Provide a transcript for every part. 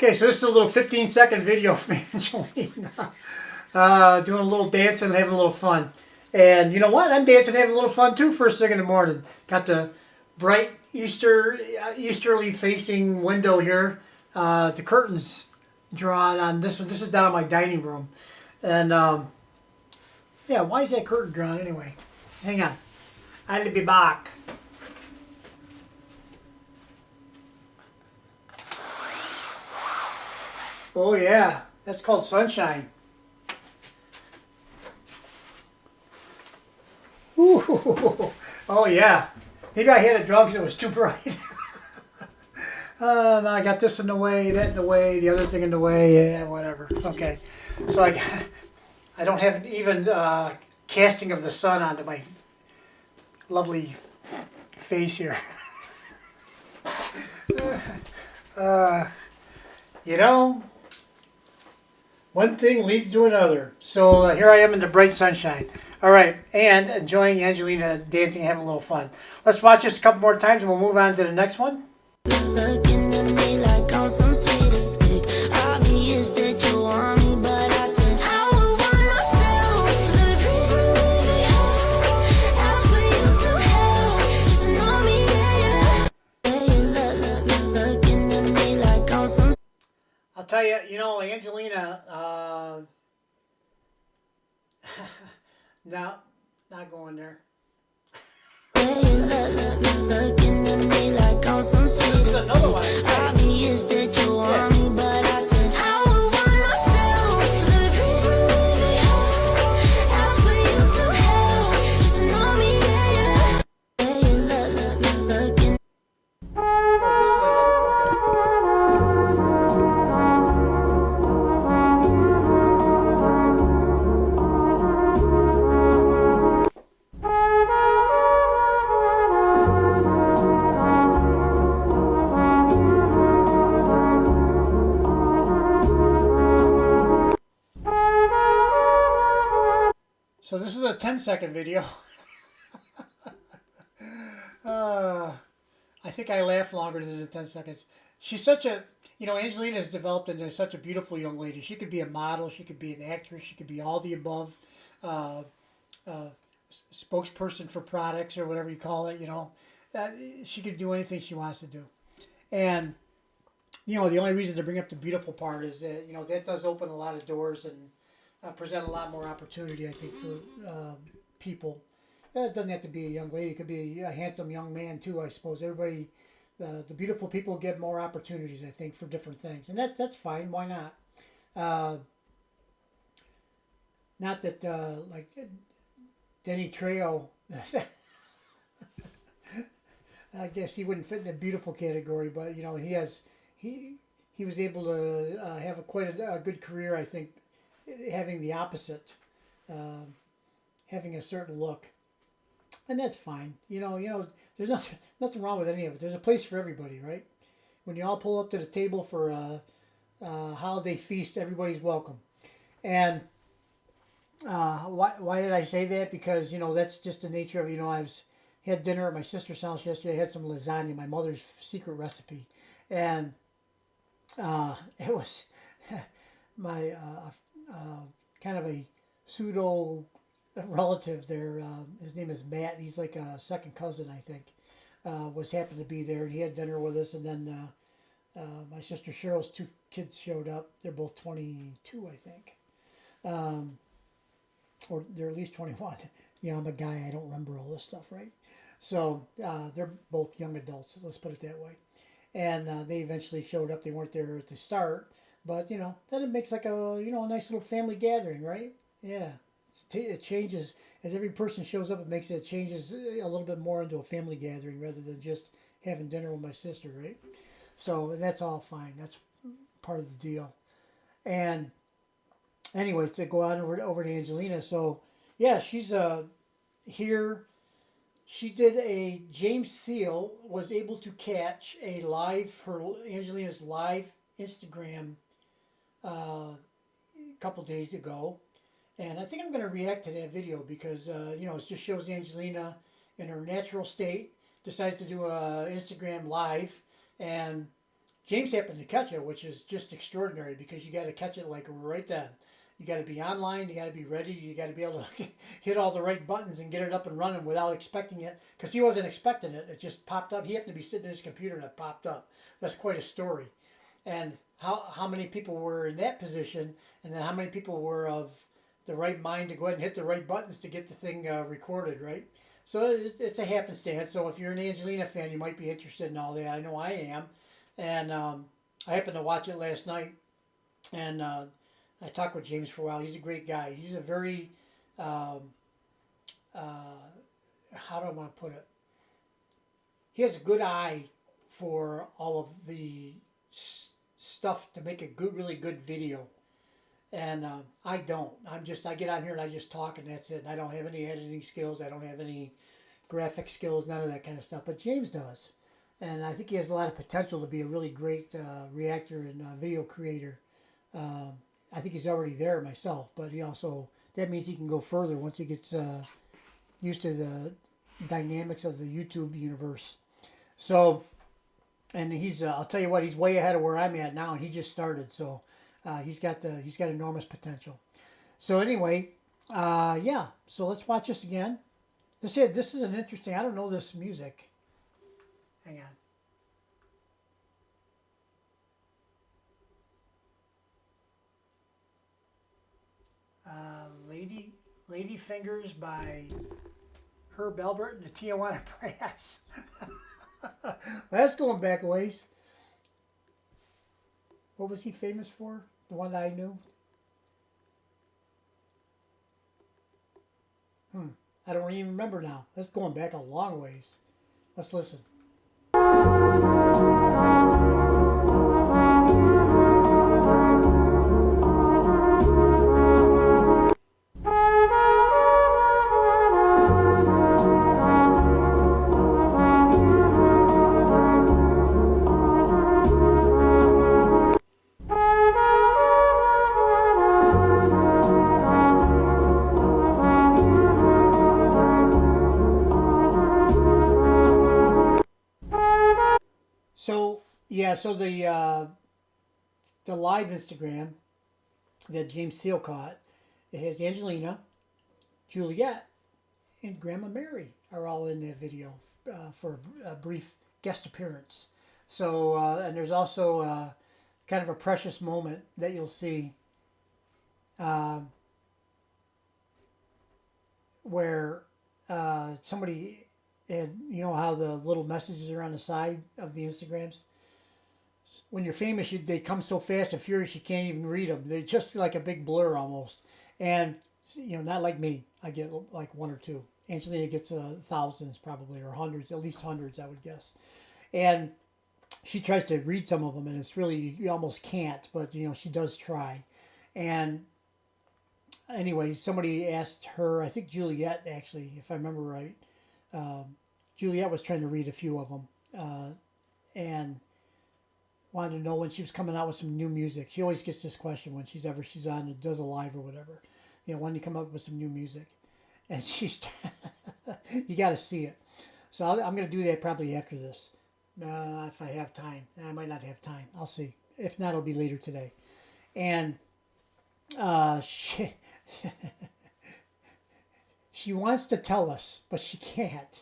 Okay, so this is a little 15-second video of Angelina doing a little dancing and having a little fun. And you know what? I'm dancing and having a little fun too first thing in the morning. Got the bright easterly facing window here. The curtains drawn on this one. This is down in my dining room. And yeah, why is that curtain drawn anyway? Hang on. I'll be back. Oh yeah, that's called sunshine. Ooh, oh yeah. Maybe I had it drawn because it was too bright. Now I got this in the way, that in the way, the other thing in the way, yeah, whatever. Okay, so I don't have an even casting of the sun onto my lovely face here. You know, one thing leads to another. So here I am in the bright sunshine. All right, and enjoying Angelina dancing, having a little fun. Let's watch this a couple more times and we'll move on to the next one. Looking at me like on some sweet escape. Obvious that you want me, but I said I would want myself. Let me please believe it. I'll put you through hell. Just know me, yeah, yeah. Looking at me like on some. I'll tell you, you know, Angelina, no, not going there. Looking at me like on some sweet escape. Obvious that you want me, but I said I would want myself. Let me please believe it. I'll put you through hell. Just know me, yeah, yeah. Looking. So this is a 10-second video. I think I laughed longer than the 10 seconds. She's such a, you know, Angelina has developed into such a beautiful young lady. She could be a model, she could be an actress, she could be all the above, spokesperson for products or whatever you call it, you know. She could do anything she wants to do. And, you know, the only reason to bring up the beautiful part is that, you know, that does open a lot of doors and present a lot more opportunity, I think, for people. It doesn't have to be a young lady. It could be a handsome young man, too, I suppose. Everybody, the beautiful people get more opportunities, I think, for different things. And that's fine. Why not? Not that, like, Denny Trejo, I guess he wouldn't fit in the beautiful category, but, you know, he was able to have quite a good career, I think, having the opposite, having a certain look, and that's fine. You know, there's nothing wrong with any of it. There's a place for everybody, right? When you all pull up to the table for a holiday feast, everybody's welcome. And why did I say that? Because, you know, that's just the nature of, you know, had dinner at my sister's house yesterday. I had some lasagna, my mother's secret recipe, and it was my kind of a pseudo relative there. His name is Matt. He's like a second cousin, I think. Was happened to be there, and he had dinner with us. And then my sister Cheryl's two kids showed up. They're both 22, I think, or they're at least 21. Yeah, I'm a guy. I don't remember all this stuff, right? So they're both young adults. Let's put it that way. And they eventually showed up. They weren't there at the start. But, you know, then it makes like a, you know, a nice little family gathering, right? Yeah. It changes. As every person shows up, it changes a little bit more into a family gathering rather than just having dinner with my sister, right? So that's all fine. That's part of the deal. And anyway, to go on over to Angelina. So, yeah, she's here. She did James Thiel was able to catch Angelina's live Instagram a couple days ago, and I think I'm going to react to that video because you know, it just shows Angelina in her natural state, decides to do a Instagram live, and James happened to catch it, which is just extraordinary because you got to catch it like right then. You got to be online. You got to be ready. You got to be able to hit all the right buttons and get it up and running without expecting it, because he wasn't expecting it. It just popped up. He happened to be sitting at his computer and it popped up. That's quite a story. And how many people were in that position, and then how many people were of the right mind to go ahead and hit the right buttons to get the thing recorded, right? So it's a happenstance. So if you're an Angelina fan, you might be interested in all that. I know I am. And I happened to watch it last night, and I talked with James for a while. He's a great guy. He's a very, how do I want to put it? He has a good eye for all of the stuff to make a good, really good video. And I don't. I get on here and I just talk and that's it. And I don't have any editing skills. I don't have any graphic skills, none of that kind of stuff. But James does. And I think he has a lot of potential to be a really great reactor and video creator. I think he's already there myself, but he also, that means he can go further once he gets used to the dynamics of the YouTube universe. So, and I'll tell you what, he's way ahead of where I'm at now, and he just started. So he's got enormous potential. So anyway, yeah. So let's watch this again. This is an interesting. I don't know this music. Hang on. Lady Fingers by Herb Albert and the Tijuana Brass. That's going back a ways. What was he famous for? The one that I knew? I don't even remember now. That's going back a long ways. Let's listen. So the live Instagram that James Thiel caught, it has Angelina, Juliet, and Grandma Mary are all in that video for a brief guest appearance. So and there's also kind of a precious moment that you'll see where somebody had, you know how the little messages are on the side of the Instagrams? When you're famous, they come so fast and furious you can't even read them. They're just like a big blur almost. And, you know, not like me. I get like one or two. Angelina gets thousands probably, or hundreds, at least hundreds, I would guess. And she tries to read some of them, and it's really, you almost can't, but, you know, she does try. And anyway, somebody asked her, I think Juliet actually, if I remember right, Juliet was trying to read a few of them. And wanted to know when she was coming out with some new music. She always gets this question when she's on and does a live or whatever. You know, when you come up with some new music. And she's, you got to see it. So I'm going to do that probably after this. If I have time. I might not have time. I'll see. If not, it'll be later today. And she wants to tell us, but she can't.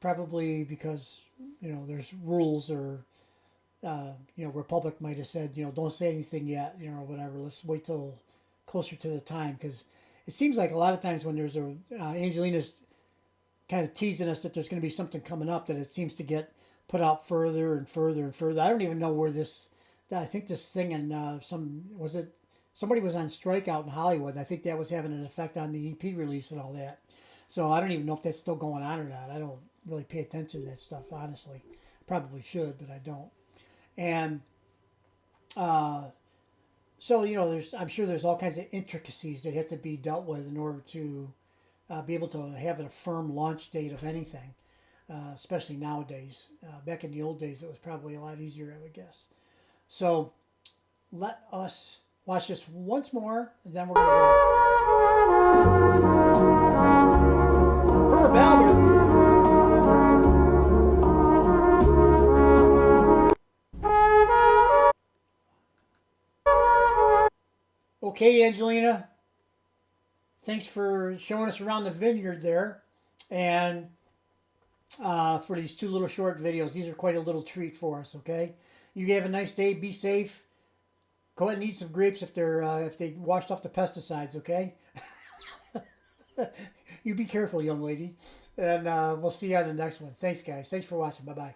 Probably because, you know, there's rules, or you know, Republic might have said, you know, don't say anything yet, you know, or whatever. Let's wait till closer to the time, because it seems like a lot of times when there's Angelina's kind of teasing us that there's going to be something coming up, that it seems to get put out further and further and further. I don't even know where I think this thing in somebody was on strike out in Hollywood. I think that was having an effect on the EP release and all that. So I don't even know if that's still going on or not. I don't really pay attention to that stuff, honestly. Probably should, but I don't. And so, you know, I'm sure there's all kinds of intricacies that have to be dealt with in order to be able to have a firm launch date of anything, especially nowadays. Back in the old days, it was probably a lot easier, I would guess. So let us watch this once more, and then we're going to go. Herb Albert. Okay, Angelina. Thanks for showing us around the vineyard there. And for these 2 little short videos. These are quite a little treat for us, okay? You have a nice day. Be safe. Go ahead and eat some grapes if they washed off the pesticides, okay? You be careful, young lady. And we'll see you on the next one. Thanks, guys. Thanks for watching. Bye-bye.